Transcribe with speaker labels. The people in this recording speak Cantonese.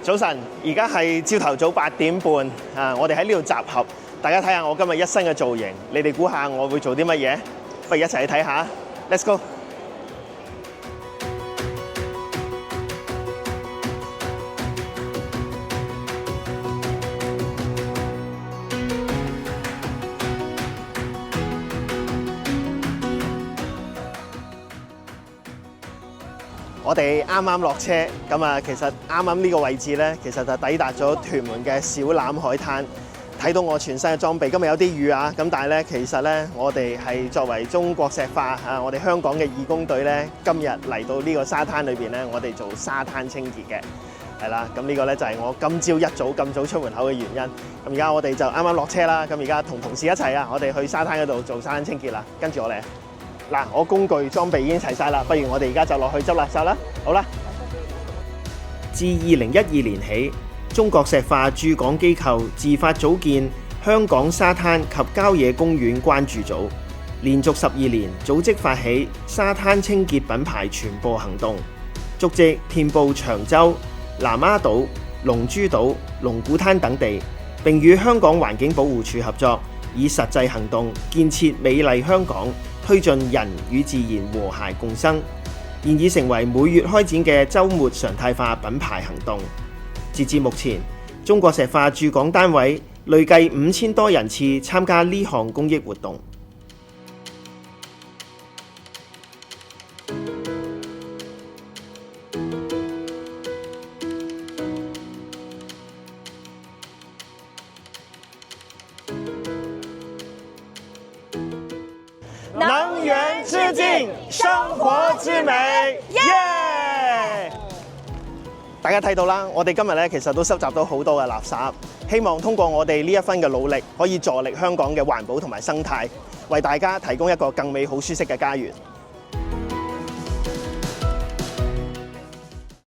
Speaker 1: 早晨，而家係朝頭早8點半啊！我哋喺呢度集合，大家睇下我今日一身嘅造型，你哋估下我會做啲乜嘢？不如一齊去睇下 ，Let's go！我哋啱啱落車，咁啊，其實啱啱呢個位置呢，其實就抵達咗屯門嘅小欖海灘，睇到我全身嘅裝備。今日有啲雨啊，咁但係呢，其實呢，我哋係作為中國石化啊，我哋香港嘅義工隊呢，今日嚟到呢個沙灘裏邊呢，我哋做沙灘清潔嘅，係啦。咁呢個呢，就係我今朝一早咁早出門口嘅原因。咁而家我哋就啱啱落車啦，咁而家同同事一齊啊，我哋去沙灘嗰度做沙灘清潔啦。跟住我嚟。嗱，我工具裝備已經齊晒啦，不如我哋而家就落去執垃圾啦。好啦，自2012年起，中國石化駐港機構自發組建香港沙灘及郊野公園關注組，連續12年組織發起沙灘清潔品牌傳播行動，足跡遍佈長洲、南丫島、龍珠島、龍鼓灘等地，並與香港環境保護署合作，以實際行動建設美麗香港，推進人與自然和諧共生，現已成為每月開展嘅週末常態化品牌行動。截至目前，中國石化駐港單位累計5000多人次參加呢項公益活動。能源致敬，生活之美，耶！大家睇到啦，我哋今日咧其實都收集到好多嘅垃圾，希望通過我哋呢一分嘅努力，可以助力香港嘅環保同埋生態，為大家提供一個更美好舒適嘅家園。